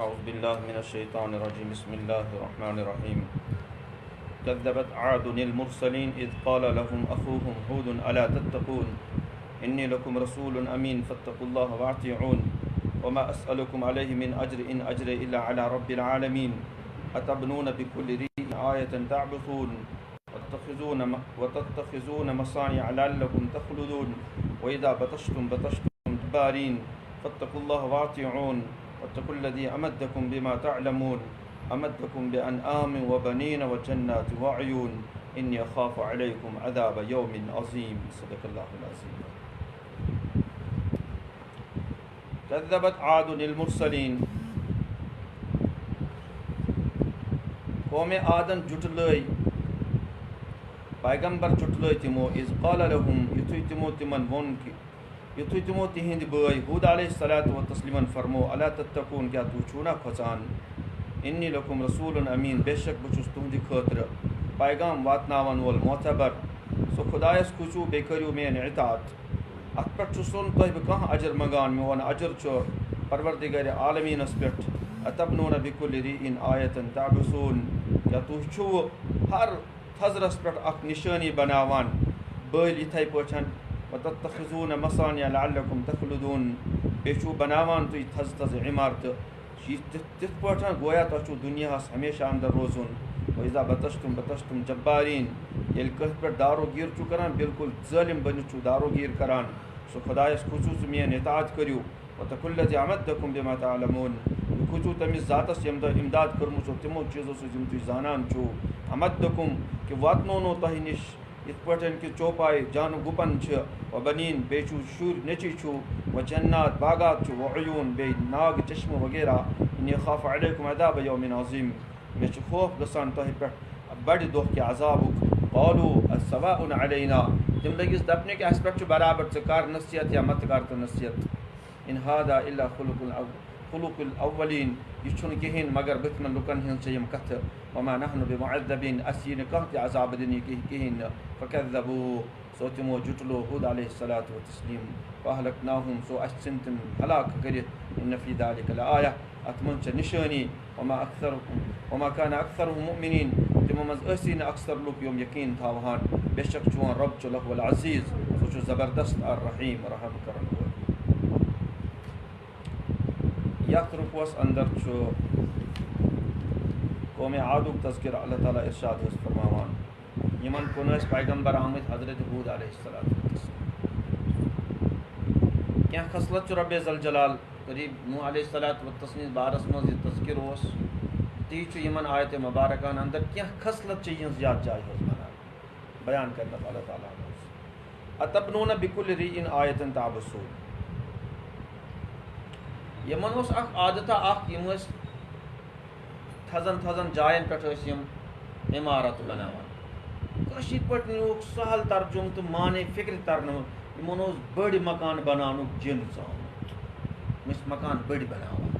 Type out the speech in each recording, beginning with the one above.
أعوذ بالله من الشيطان الرجيم بسم الله الرحمن الرحيم كذبت عاد المرسلين إذ قال لهم أخوهم هود ألا تتقون إني لكم رسول أمين فاتقوا الله وأطيعون وما أسألكم عليه من أجر إن أجري إلا على رب العالمين أتبنون بكل ريع آية تعبثون وتتخذون مصانع لعلكم تخلدون وإذا بطشتم جبارين فاتقوا الله وأطيعون واتقوا الذي أمدكم بما تعلمون أمدكم بأنعام وبنين وجنات وعيون إني أخاف عليكم عذاب يوم عظيم صدق الله العظيم. كذبت عاد المرسلين قوم عادن جٹلٲے پیغمبر جٹلٲے تمو اذ قال لهم یُتھُے تمو تمن ووٚن کہِ یُتھُے تمو تِہنٛدۍ بٲے ہوٗد علیہ الصلاۃ وتسلیمن فرمو الا تتقون کیٛاہ تُہۍ چھُو نا کھۄژان انی لکم رسول امین بے شک بہٕ چھُس تُہنٛدِ خٲطرٕ پیغام واتناون وول معتبر سُہ خۄدایس کھوٗژِو بیٚیہِ کٔرِو میٲنۍ اطاعت اتھ پٮ۪ٹھ چھُسو نہٕ تۄہہِ بہٕ کانٛہہ اجر منٛگان میون اجر چھُ پروردگارِ عالمیٖنس پٮ۪ٹھ اتبنون بکل ریٖن آیتن تعبثون کیٛاہ تُہۍ چھُوٕ ہر تھزرس پٮ۪ٹھ اکھ نِشٲنی بناوان بٲلۍ یِتھَے پٲٹھۍ وتتخذون مصانع لعلکم تخلدون بیٚیہِ چھُو بناوان تُہۍ تھزٕ تھزٕ عمارتہٕ تِتھ پٲٹھۍ گویا تۄہہِ چھُو دُنیاہس ہمیشہ اندر روزُن وإذا بطشتم جبارین ییٚلہِ کٲنٛسہِ پٮ۪ٹھ داروگیٖر چھُو کران بالکل ظٲلِم بٔنِتھ چھُو داروگیٖر کران سُہ خۄدایس کھوٗژِو ژٕ میٲنۍ اطاعت کٔرِو واتقوا الذی امدکم بما تعلمون تُہۍ کھوٗژِو تٔمِس ذاتس ییٚمہِ دۄہ اِمداد کٔرمٕژ تِمو چیٖزو سۭتۍ یِم تُہۍ زانان چھُو امدکم کہِ واتنوونو تۄہہِ نِش یِتھ پٲٹھۍ کہِ چوپاے جانہٕ گُپن چھِ وبنیٖن بیٚیہِ چھُو شُرۍ نیٚچِوۍ چھُو وجنات باغات چھُ وعیوٗن بیٚیہِ ناگہٕ چشمہٕ وغیرہ انی خاف علیکم عذاب یوم عظیٖم مےٚ چھُ خوف گژھان تۄہہِ پٮ۪ٹھ بڑِ دۄہ کہِ عذابُک قالوا السواء علینا تِم لٔگِس دپنہِ کہِ اَسہِ پٮ۪ٹھ چھُ برابر ژٕ کر نصیحت یا مت کر تہٕ نصیحت ان هذا الا خلق الاولین یہِ چھُنہٕ کِہیٖنۍ مگر بٕتھمٮ۪ن لُکن ہِنٛز چھِ یِم کتھٕ وما نحن بمعذبین اَسہِ یی نہٕ کانٛہہ تہِ عذاب دِنہٕ کِہیٖنۍ نہٕ فکذبوٗ سو تِمو جُٹلو ہوٗد علیہ الصلاۃ وتسلیٖم فاہلکناہُم سو اَسہِ ژھٕنۍ تِم ہلاک کٔرِتھ ان فی ذلک لآیہ اتھ منٛز چھِ نِشٲنی وما کان اکثرهم مؤمنین تِمو منٛز ٲسی نہٕ اکثر لُکھ یِم یقیٖن تھاوہان بے شک چون رۄب چھُ لہو العزیٖز سُہ چھُ زبردست الرحیٖم رحم کرن وول. یتھ رُکوس اندر چھُ قومِ عادُک تذکرٕ اللہ تعالیٰ ارشاد اوس فرماوان یِمن کُن ٲسۍ پیغمبر آمٕتۍ حضرت ہوٗد علیہ الصلاۃ والسلام کینٛہہ خصلت چھُ رۄبِ ذوالجلال قریٖب نوح علیہ الصلاۃ والتسلیٖم بارس منٛز یہِ تذکرٕ اوس تی چھُ یِمن آیتِ مبارکن اندر کینٛہہ خصلت چھِ یِہٕنٛز یتھ جایہِ حظ بیان کرنس اللہ تعالیٰ اتبنون بکل ریٖن آیتن تعبثون یِمن اوس اکھ عادتہ اکھ یِم ٲسۍ تھزن جاین پٮ۪ٹھ ٲسۍ یِم عمارت بناوان کٲشِر پٲٹھۍ نیوٗکھ سہل ترجُمہٕ تہٕ معنے فکرِ ترنہٕ یِمن اوس بٔڑۍ مکان بناونُک جِن ژامُت یِم ٲسۍ مکان بٔڑۍ بناوان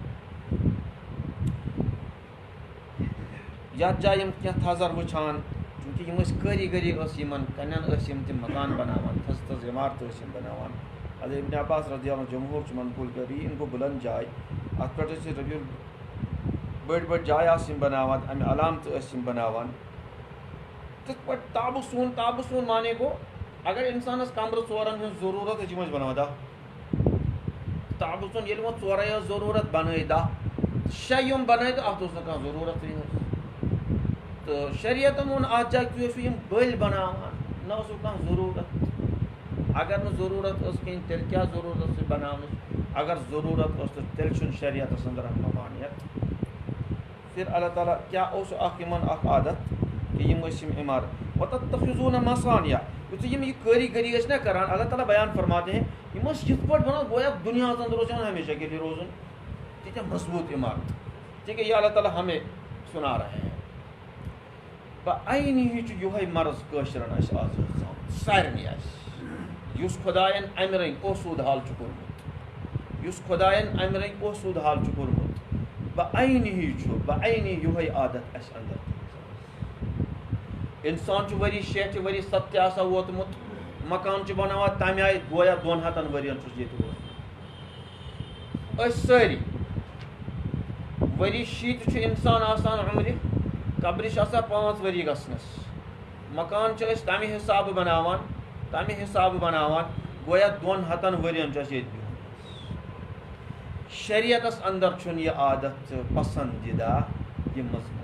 یتھ جایہِ یِم کینٛہہ تھزر وٕچھان چوٗنٛکہِ یِم ٲسۍ کٲریٖگٔری ٲس یِمن کَنٮ۪ن ٲسۍ یِم تِم مکان بناوان تھزٕ عمارتہٕ ٲسۍ یِم بناوان حضرت ابن عباس رضی اللہ عنہ جمہوٗر چھُ منقوٗل ریٖن گوٚو بُلند جاے اتھ پٮ۪ٹھ ٲسۍ بٔڑۍ جایہِ آسہٕ یِم بناوان امہِ علامتہٕ ٲسۍ یِم بناوان تِتھ پٲٹھۍ تابسوٗن مانے گوٚو اگر انسانس کمرٕ ژورن ہٕنٛز ضروٗرت ٲسۍ یِم ٲسۍ بناوان 10 تابسوٗن ییٚلہِ وۄنۍ ژورے ٲس ضروٗرت بنٲے 10 6 یِم بنٲے تہٕ اتھ اوس نہٕ کانٛہہ ضروٗرتٕے حظ تہٕ شریعتن ووٚن اتھ جایہِ تُہۍ ٲسِو یِم بٔلۍ بناوان نہ اوسوٕ کانٛہہ ضروٗرت اگر نہٕ ضروٗرت ٲس کِہیٖنۍ تیٚلہِ کیٛاہ ضروٗرت ٲس یہِ بناونٕچ اگر ضروٗرت ٲس تہٕ تیٚلہِ چھُنہٕ شریعتس اندر اکھ ممانعت پھر اللہ تعالیٰ کیٛاہ اوس اکھ یِمن اکھ عادت کہِ یِم ٲسۍ یِم عمارت وتتخذون مصانع یُتھُے یِم یہِ کٲریٖگٔری ٲسۍ نا کران اللہ تعالیٰ بیان فرماتے ہیں یِم ٲسۍ یِتھ پٲٹھۍ بناوان گویا دُنیاہس اندر اوس یِمن ہمیشہ کے لیے روزُن تیٖتیاہ مضبوٗط عمارت ٹھیٖک ہے یہ اللہ تعالیٰ ہمیں سُنا رہے ہیں بعینہِ چھُ یِہوے مرض کٲشرٮ۪ن اَسہِ آز ژامُت سارنٕے آسہِ یُس خۄداین امہِ رٔنگۍ اوسوٗد حال چھُ کوٚرمُت بعینہِ یِہوے عادت اَسہِ اندر اِنسان چھُ ؤری 60 ؤری 70 تہِ آسان ووتمُت مکان چھُ بناوان تمہِ آیہِ گویا 200 ؤرین چھُس ییٚتہِ روزمُت أسۍ سٲری ؤری شیٖتھ چھُ اِنسان آسان عمرِ قبرِ چھِ آسان 5 ؤری گژھنَس مکان چھِ أسۍ تَمہِ حِسابہٕ بَناوان گویا 200 ؤرۍیَن چھُ اَسہِ ییٚتہِ بِہُن شریعتَس اندر چھُنہٕ یہِ عادت پسندیدہ یہِ مضموٗن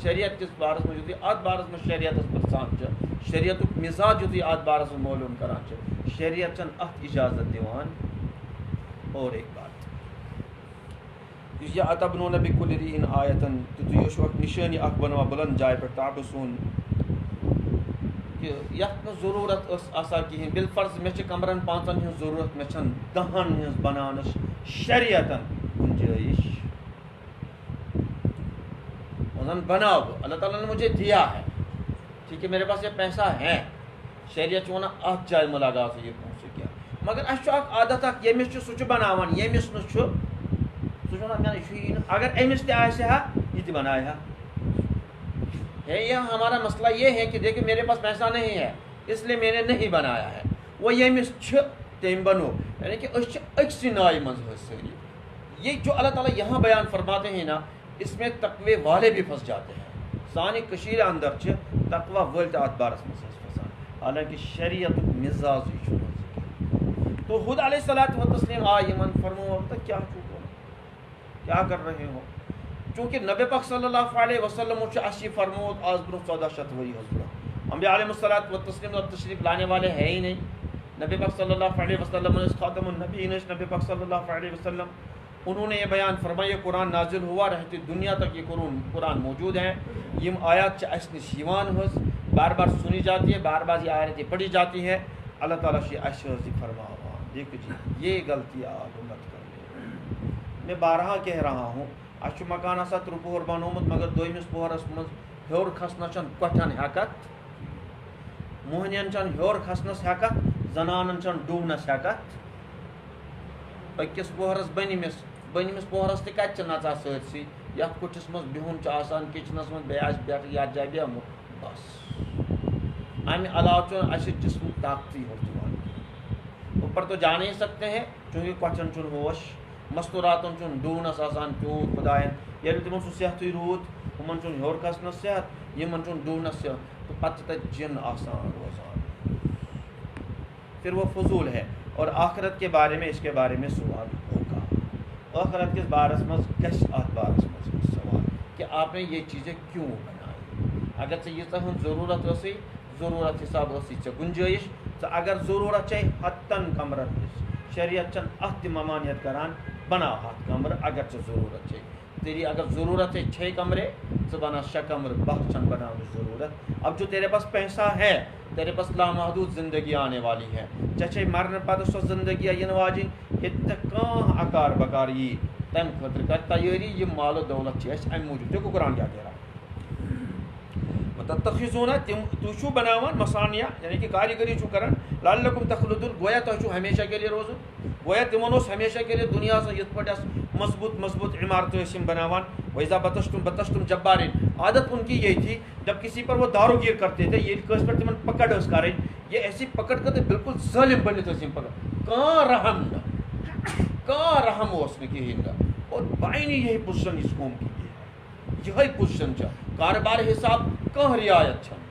شریعت کِس بارس منٛز یُتھُے اَتھ بارس منٛز شریعتَس پرٛژھان چھِ شریعتُک مِزاج یُتھُے اَتھ بارس منٛز معلوٗم کران چھِ شریعت چھَنہٕ اَتھ اِجازت دِوان اور ایک بات یُس یہِ اَتَبنوٗنَ بِکُلِّ رِیعٍ آیَتَن تہٕ تُہۍ ٲسِو اکھ نِشٲنی اکھ بَناوان بُلند جایہِ پٮ۪ٹھ تعبسوٗن کہِ یَتھ نہٕ ضروٗرت ٲس آسان کِہیٖنۍ بالفرض مےٚ چھِ کمرن 5 ہٕنٛز ضروٗرت مےٚ چھَنہٕ 10 ہٕنٛز بناونٕچ شریعتن گُنجٲیِش بناؤ بہٕ اللہ تعالیٰ نے مجھے دیا ہے ٹھیک ہے میرے پاس یہ پیسہ ہے شریعت چھُ وَنان اَتھ جایہِ مہٕ لگاو ژٕ یہِ پونٛسہٕ کینٛہہ مگر اَسہِ چھُ اکھ عادت اکھ ییٚمِس چھُ سُہ چھُ بناوان ییٚمِس نہٕ چھُ سُہ چھُ وَنان مےٚ یہِ چھُ یی نہٕ اگر أمِس تہِ آسہِ ہا یہِ تہِ بنایہِ ہا ہے یہ ہمارا مسئلہ یہ ہے کہ دیکھیں میرے پاس پیسہ نہیں ہے اس لیے میں نے نہیں بنایا ہے وہ ییٚمِس چھُ تٔمۍ بنو یعنی کہ أسۍ چھِ أکسٕے نایہِ منٛز حظ سٲری یہ جو اللہ تعالیٰ یہاں بیان فرماتے ہیں نا اس میں تقوی والے بھی پھنس جاتے ہیں سانہِ کٔشیٖرِ اندر چھِ تقوی وٲلۍ تہِ اَتھ بارس منٛز حظ پھسان حالانکہ شریعتُک مِزازٕے چھُنہٕ تو خُد علیہ الصلاۃ والتسلیم آے یِمن فرمو تہٕ کیٛاہ چھُو کیا کر رہے ہو چونکہ نبی پاک صلی اللہ علیہ وسلم چھُ اَسہِ یہِ فرموت آز برونٛہہ 1400 ؤری حظ برونٛہہ انبیاء علیہ الصلاۃ والتسلیم اور تشریف لانے والے ہے ہی نہیں نبی پاک صلی اللہ علیہ وسلم خاتم النبیین نبی پاک صلی اللہ علیہ وسلم انہوں نے یہ بیان فرمایا یہ قرآن نازل ہوا رہتی دنیا تک یہ قرآن موجود ہیں یم آیات چھِ اَسہِ نِش یِوان حظ بار بار سنی جاتی ہے بار بار یہ آیتیں پڑھی جاتی ہے اللہ تعالیٰ چھُ اَسہِ حظ یہِ فرماوان دیکھو جی یہ غلطی آپ مت کرو میں بارہا کہہ رہا ہوں اَسہِ چھُ مکان آسان 3 پوہر بنومُت مگر 2مِس پوہرس منٛز ہیوٚر کھسنس چھَنہٕ کۄٹھٮ۪ن ہٮ۪کتھ موہنِین چھَنہٕ ہیوٚر کھسنس ہٮ۪کتھ زنانن چھَنہٕ ڈوٗنس ہٮ۪کتھ أکِس پوہرس بٔنمِس پوہرس تہِ کتہِ چھِ نژان سٲرسٕے یتھ کُٹھِس منٛز بِہُن چھُ آسان کچنس منٛز بیٚیہِ آسہِ پٮ۪ٹھٕ یتھ جایہِ بیٚہمُت بس امہِ علاوٕ چھُنہٕ اَسہِ جسمُک طاقتٕے ہوٚت یِوان اوپر تو جا نہیں سکتے ہیں چوٗنٛکہِ کۄٹھٮ۪ن چھُنہٕ ہوش مستوٗراتن چھُنہٕ ڈوٗنس آسان تیوٗت خۄداین ییٚلہِ تِمن سُہ صحتٕے روٗد ہُمن چھُنہٕ ہیوٚر کھسنس صحت یِمن چھُنہٕ ڈوٗنس صحت تہٕ پتہٕ چھِ تتہِ جِن آسان روزان پھر وہ فضول ہے اور آخرت کے بارے میں اس کے بارے میں سوال ہوگا آخرت کس بارس منٛز گژھِ اتھ بارس منٛز سوال کہ آپ نے یہ چیزیں کیوں بنائی اگر ژےٚ ییٖژاہ ہٕنٛز ضروٗرت ٲسٕے ضروٗرت حساب ٲسٕے ژےٚ گُنجٲیِش ژٕ اگر ضروٗرت چھے 100 کمرن ہٕنٛز شریعت چھنہٕ اتھ تہِ ممانیت کران بناو 100 کمرٕ اگر ژےٚ ضروٗرت چھے تیری اگر ضرورت ہے 6 کمرے ژٕ بنا 6 کمرٕ 12 چھنہٕ بناونٕچ ضروٗرت اب جو تیرے پاس پیسہ ہے تیرے پاس لامحدود زندگی آنے والی ہے ژےٚ چھے مرنہٕ پتہٕ سۄ زندگی یِنہٕ واجِنۍ ییٚتہِ نہٕ کانٛہہ اکار بکار یی تمہِ خٲطرٕ کر تیٲری یہِ مال و دولت چھِ اَسہِ امہِ موٗجوٗب دیکھو قرآن کیٛاہ کہہ رہا تتخذون تُہۍ چھُو بناوان مسانیہ یعنی کہ کاریگری چھُو کران لعلکم تخلدون گویا تۄہہِ چھُو ہمیشہ کے لیے روزُن گویا تِمن اوس ہمیشہ کے لیے دُنیاہس منٛز یِتھ پٲٹھۍ ٲس مضبوط عمارتہٕ ٲسۍ یِم بناوان ویزا بتشتم جبارین عادت ان کی یہی تھی جب کسی پر وہ دارو گیر کرتے تھے یہ کٲنٛسہِ پٮ۪ٹھ تِمن پکڑ ٲس کَرٕنۍ یہ ایسی پکڑ کرتے بالکل ظٲلم بٔنِتھ ٲسۍ یِم پکڑ کانٛہہ رحم اوس نہٕ کِہیٖنۍ نہٕ اور بعینی یہی پوزیشن اس قوم کی یہے پوزیشن چھِ کارٕبار حساب کانٛہہ رعایت چھنہٕ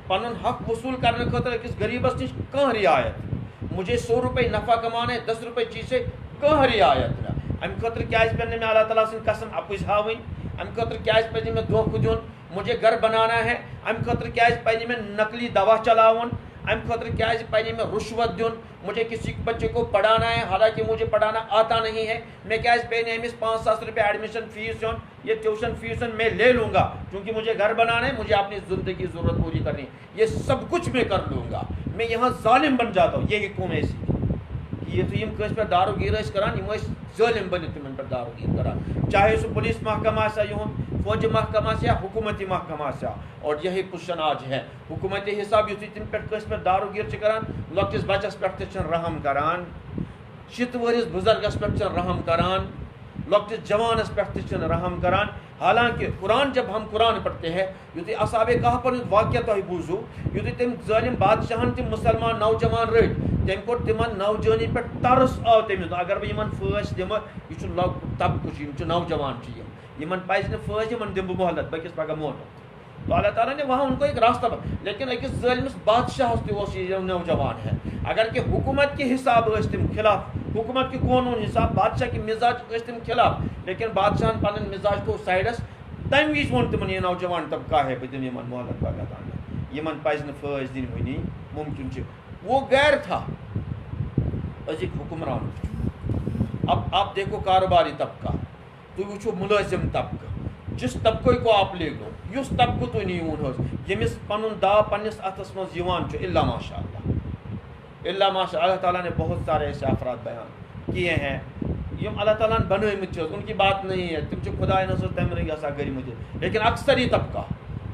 پنُن حق وصوٗل کرنہٕ خٲطرٕ أکِس غریٖبس نِش کانٛہہ رعایت مجھے 100 روپے نفع کمانا ہے 10 روپے چیٖزے کانٛہہ رعایت نہٕ امہِ خٲطرٕ کیٛازِ پٮ۪ن نہٕ مےٚ اللہ تعالیٰ سٕنٛدۍ قسم اَپُز ہاوٕنۍ امہِ خٲطرٕ کیٛازِ پَزِ نہٕ مےٚ دھوکہٕ دیُن مجھے گھر بنانا ہے امہِ خٲطرٕ کیٛازِ پَزِ نہٕ مےٚ نقلی دوا چلاوُن امہِ خٲطرٕ کیٛازِ پَزِ نہٕ مےٚ رُشوت دیُن مجھے کسی بچے کو پڑھانا ہے حالانکہ مجھے پڑھانا آتا نہیں ہے میں کیٛازِ پیٚیہِ نہٕ أمِس 5,000 روپے ایڈمشن فیس دیُن یہ ٹیوشن فیس میں لے لوں گا کیونکہ مجھے گھر بنانا ہے مجھے اپنی زندگی ضرورت پوری کرنی ہے یہ سب کچھ میں کر لوں گا میں یہاں ظالم بن جاتا ہوں یہ قوم ایسی یُتھُے یِم کٲنٛسہِ پٮ۪ٹھ دارو گیٖر ٲسۍ کران یِم ٲسۍ ظٲلم بٔنِتھ تِمن پٮ۪ٹھ دارو گیٖر کران چاہے سُہ پولیس محکمہ آسیا یِہُنٛد فوجی محکمہ آسیا حکوٗمتی محکمہ آسیا اور یہی پوزیشن آج ہے حکوٗمتی حساب یُتھُے تِم پٮ۪ٹھ کٲنٛسہِ پٮ۪ٹھ دارو گیٖر چھِ کران لۄکٹِس بچس پٮ۪ٹھ تہِ چھِنہٕ رحم کران شِتہٕ وٲرِس بُزرگس پٮ۪ٹھ چھِنہٕ رحم کران لۄکٹِس جوانس پٮ۪ٹھ تہِ چھِنہٕ رحم کران حالانکہ قرآن جب ہم قرآن پڑھتے ہیں یُتھُے اصحابِ کہفن ہُنٛد واقعہ تۄہہِ بوٗزوٗ یُتھُے تٔمۍ ظٲلم بادشاہن تِم مُسلمان نوجوان رٔٹۍ تم کور تمن نوجوانی پہ ترس آو تمس اگر بہ یمن پھٲسۍ دمہٕ یہ چھُ لۄکُٹ طبقہٕ چھُ یم نوجوان چھِ یمن پزِ نہٕ پھٲسۍ یمن دمہٕ بہٕ مہلت بٔکِس پگہہ مونو تو اللہ تعالیٰ نے وہاں ان کو ایک راستہ لیکن أکِس ظٲلمِس بادشاہس تہِ اوس یہ نوجوان ہے اگر کہ حکومت کے حساب ٲسۍ تِم خلاف حکومت کے قونوٗن حساب بادشاہ کے مزاج ٲسۍ تِم خلاف لیکن بادشاہن پنن مزاج تھوٚو سایڈس تمہِ وِزِ ووٚن تِمن یہ نوجوان طبقہ ہے بہٕ دِمہٕ یمن مہلت پگہہ تام یمن پزِ نہٕ پھٲسۍ دِنۍ وٕنی ممکن چھُ وہ غیر تھا أزِکۍ حکمران اب دیکھو کاروباری طبقہ تُہۍ وٕچھو مُلٲزم طبقہ جس طبقے کو آپ لے لو یس طبقہ تُہۍ نیوٗن حظ ییٚمِس پنُن داو پننس اتھس منٛز یِوان چھُ الا ماشاء اللہ تعالیٰ نے بہت سارے ایسے افراد بیان کیے ہیں یم اللہ تعالیٰ نے بنٲمٕتۍ چھِ ان کی بات نہیں ہے تم چھِ خدایَن ہٕنٛز تمہِ رنٛگہِ آسان گٔرمٕتۍ لیکن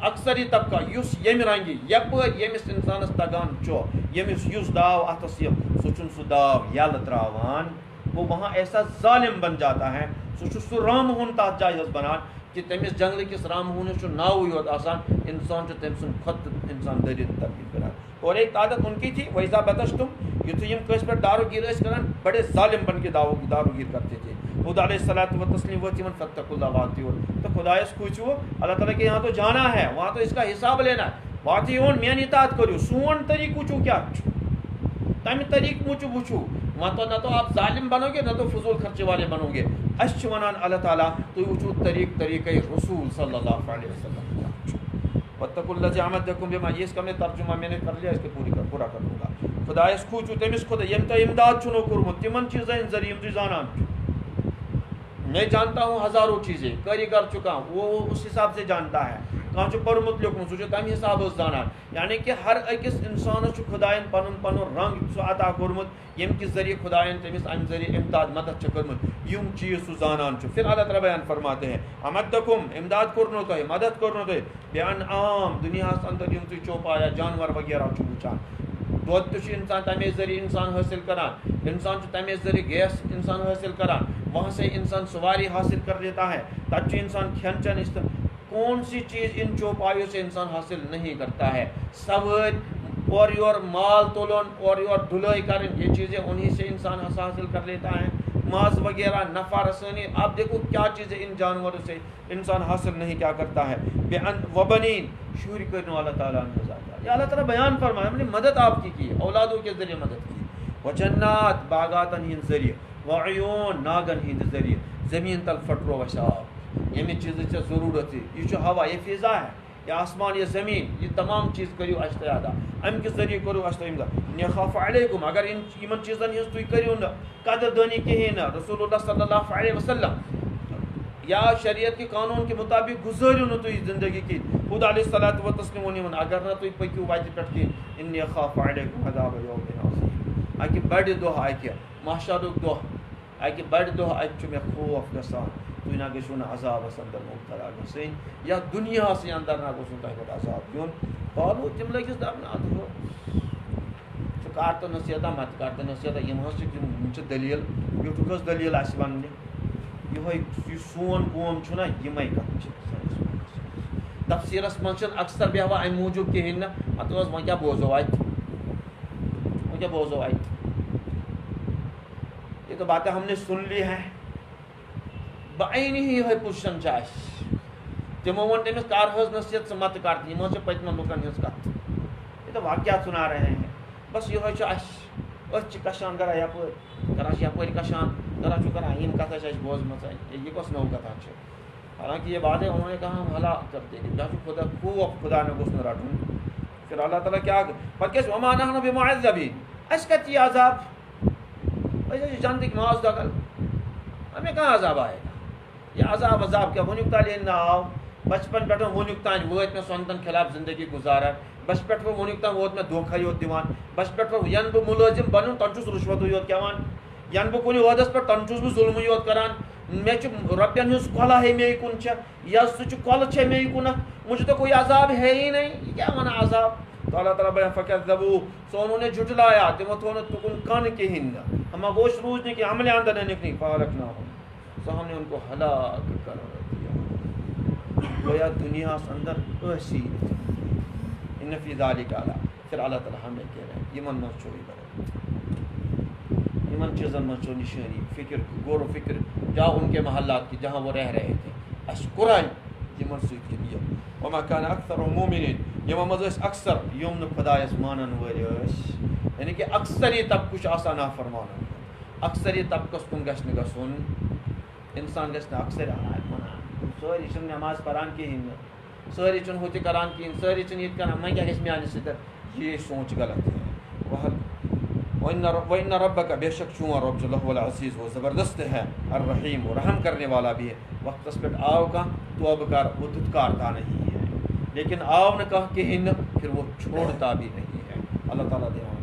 اکثری طبقہ یُس ییٚمہِ رنٛگہِ یپٲرۍ ییٚمِس انسانس تگان چھُ ییٚمِس یُس داو اتھس یہِ سُہ چھُنہٕ سُہ داو یلہٕ ترٛاوان وہ وہاں ایسا ظالم بن جاتا ہے سُہ چھُ سُہ رامہوٗن تتھ جایہِ حظ بنان کہ تمس جنگل کس رامہوٗنس چھُ ناوٕے یوت آسان انسان چھُ تٔمۍ سُنٛد کھۄتہٕ انسان دٔرِتھ تبدیل کران اور ایک عادت ان کی تھی ویسا بتشتم یُتھُے یم کٲنٛسہِ پٮ۪ٹھ داروگیٖر ٲسۍ کران بڑے ظالم بن کے داروگیٖر کرتے تھے خود علیہ الصلوۃ والتسلیم وٲتۍ یمن فاتقوا اللہ واتیون تو خدایس کھوٗژِو اللہ تعالیٰ کہ یہاں تو جانا ہے وہاں تو اس کا حساب لینا ہے واتیون میٛٲنۍ اطاعت کٔرِو سون طریقہٕ وٕچھِو کیٛاہ چھُ تمہِ طریقہٕ موٗجوٗب وٕچھِو نہ تو آپ ظالم بنو گے نہ تو فضول خرچے والے بنو گے اس چھُ ونان اللہ تعالیٰ تُہۍ وٕچھِو طریقۂ رسول صلی اللہ علیہ وسلم واتقوا الذی امدکم بما یہ اس کا میں ترجمہ میں نے کر لیا اس کے پورا کر دوں گا خدایس کھوٗژِو تٔمِس خدا ییٚمۍ تۄہہِ اِمداد چھُنو کوٚرمُت تِمن چیٖزن ذریعہ یِم تُہۍ زانان چھِو میں جانتا ہوں ہزاروں چیزیں کاریگر چھُ کانٛہہ وہ اس حساب سے جانتا ہے کانٛہہ چھُ پوٚرمُت لیوٚکھمُت سُہ چھُ تمہِ حساب حظ زانان یعنی کہ ہر أکِس اِنسانس چھُ خدایَن پنُن رنٛگ سُہ عطا کوٚرمُت ییٚمہِ کہِ ذریعہ خدایَن تٔمِس امہِ ذریعہ امداد مدد چھِ کٔرمٕژ یِم چیٖز سُہ زانان چھُ پھر اللہ تعالیٰ بیان فرماتے ہیں امدکم امداد کوٚرنو تۄہہِ مدد کوٚرنو تۄہہِ بیان دُنیاہس انٛدر یِم تُہۍ چوپایا جانور وغیرہ چھُ وٕچھان دۄد تہِ چھُ انسان تمے ذریعہ انسان حٲصِل کران انسان چھُ تمے ذریعہ گیس انسان حٲصِل کران وہاں سے انسان سواری حاصل کر لیتا ہے تب چھُ انسان کھٮ۪ن چٮ۪ن کون سی چیز ان چوپایوں سے انسان حاصل نہیں کرتا ہے سوٲرۍ اور یور مال تُلُن اور یور دُلٲے کرٕنۍ یہ چیزیں انہیں سے انسان حاصل کر لیتا ہے ماز وغیرہ نفع رسانی آپ دیکھو کیا چیزیں ان جانوروں سے انسان حاصل نہیں کیا کرتا ہے وبنین شوری کرنے والا تعالیٰ یہ اللہ تعالیٰ بیان فرمایا ہم نے مدد آپ کی اولادوں کے ذریعے مدد کی وجنات باغاتن ہند ذریعہ وعیون ناگن ہند ذریعہ زمین تل پھٹرو وشاب یمہِ چیزٕچ ضروٗرت یہ چھُ ہوا یہ فضا ہے یہ آسمان یہ زمین یہ تمام چیز کٔرِو اَسہِ تۄہہِ ادا امہِ کہِ ذریعہ کٔرِو اَسہِ تۄہہِ اِمداد نخاف علیکم اگر یِمن چیٖزن ہٕنٛز تُہۍ کٔرِو نہٕ قدردٲنی کِہیٖنۍ نہٕ رسول اللہ صلی اللہ علیہ وسلم یا شریعت کے قانون کے مطابق گزٲرِو نہٕ تُہۍ زندگی کِہیٖنۍ خود علیہ الصلوۃ والتسلیم ووٚن یِمن اگر نہٕ تُہۍ پٔکِو وتہِ پٮ۪ٹھ کِہیٖنۍ انی اخاف علیکم عذاب یومٍ عظیٖم اکہِ بڑِ دۄہ اکہِ محشرُک دۄہ اکہِ بڑِ دۄہ اَتہِ چھُ مےٚ خوف گژھان تُہۍ نہ گٔژھِو نہٕ عذابس اندر مبتلا گژھٕنۍ یا دُنیاہسٕے اندر نہ گوٚژھ نہٕ تۄہہِ پٮ۪ٹھ عذاب یُن بالو تِم لٔگِس دپنہِ اَدٕ ژٕ کر تہٕ نصیحتہ مت کر تہٕ نصیحتہ یِم حظ چھِ یِم چھِ دٔلیٖل یُتھُک حظ دٔلیٖل آسہِ وَننہِ یِہوٚے یُس سون قوم چھُنہ یِمے کَتھٕ چھِ تفسیٖرس منٛز چھِنہٕ اکثر بیٚہوان اَمہِ موٗجوٗب کِہیٖنۍ نہٕ پتہٕ حظ وۄنۍ کیٛاہ بوزو اَتہِ یہ تو باتیں ہم نے سن لی ہیں بعینی ہی یِہوٚے پُزِشن چھِ اَسہِ تِمو ووٚن تٔمِس کر حظ نصیحت ژٕ مت کر تہٕ یِم حظ چھِ پٔتمٮ۪ن لُکن ہٕنٛز کتھ یہ تو واقعات سنا رہے ہیں بس یِہوٚے چھُ اَسہِ أسۍ چھِ کشان کران یپٲرۍ کران چھِ یپٲرۍ کشان کران چھُ کران یِم کتھا چھِ اَسہِ بوزمٕژ یہِ کۄس نٔو کتھا چھِ حالانکہ یہ باتیں انہوں نے کہا ہم ہلا کرتے ہیں جہاں خدا خوف خدا نے گوٚژھ نہٕ رٹُن پھر اللہ تعالیٰ کیٛاہ پتہٕ کیٛاہ چھِ وما نحنُ بمعذبین اَسہِ کتہِ یی عذاب أسۍ حظ چھِ جنتٕکۍ ماز دۄگل ہمیں کہاں عذاب آئے گا یہ عذاب کیا وُنیُک تانۍ ییٚلہِ نہٕ آو بچپن پٮ۪ٹھ وُنیُک تانۍ وٲتۍ مےٚ سۄنتن خلاف زندگی گُزاران بچپن پٮ۪ٹھ وُنیُک تانۍ ووت مےٚ دھوکھے یوت دِوان بچپن پٮ۪ٹھ ینہٕ بہٕ مُلٲزِم بنُن تَنہٕ چھُس رُشوتٕے یوت کھٮ۪وان ینہٕ بہٕ کُنہِ عہدس پٮ۪ٹھ تَنہٕ چھُس بہٕ ظُلمٕے یوت کران مےٚ چھُ رۄپین ہٕنٛز کۄلہ ہے مے کُن چھےٚ یا سُہ چھُ کۄلہٕ چھےٚ مے کُنتھ مجھے تو کوئی عذاب ہے ہی نہیں یہ کیا وَنان عذاب تو اللہ تعالیٰ بیان فکذبوہ سو انہوں نے جھٹلایا تِمو تھوٚو نہٕ تُکُن کن کِہیٖنۍ نہٕ ہما گوش روز نہیں کہ عملے اندر نہ نکلی فارقناہم سو ہم نے ان کو ہلاک کر دیا گویا دنیا اندر ٲسی ان فی ذالک اعلیٰ. پھر اللہ تعالیٰ ہمیں کہہ رہے ہیں یمن منٛز چھو یمن چیزن منٛز چھو نشانی فکر غور و فکر جاؤ ان کے محلات کی جہاں وہ رہ رہے تھے اَسہِ کوٚرے یمن سۭتۍ کِنہٕ یہِ وما كان اکثرهم مؤمنین یِمو منٛز ٲسۍ اکثر یِم نہٕ خۄدایَس مانن وٲلۍ ٲسۍ یعنی کہ اکثر یہ طبقہٕ چھُ آسان نافرمانن ہُنٛد اکثر یہ طبقس کُن گژھِ نہٕ گژھُن اِنسان گژھِ نہٕ اکثر وَنان سٲری چھِنہٕ نٮ۪ماز پران کِہیٖنۍ نہٕ سٲری چھِنہٕ ہُہ تہِ کران کِہیٖنۍ سٲری چھِنہٕ یہِ تہِ کران وۄنۍ کیٛاہ گژھِ میٛانہِ سۭتۍ یہ سونٛچ غلط ہے وَإِنَّ رَبَّكَ بے شک چون رب جو لَهُوَ العزیز وہ زبردست ہے الرحیم وہ رحم کرنے والا بھی ہے. وقتس پہ آو کانٛہہ توبہ کر وہ دھتکارتا نہیں ہے لیکن آو نہ کانٛہہ کہیٖنۍ نہٕ پھر وہ چھوڑتا بھی نہیں ہے. اللہ تعالیٰ دِوان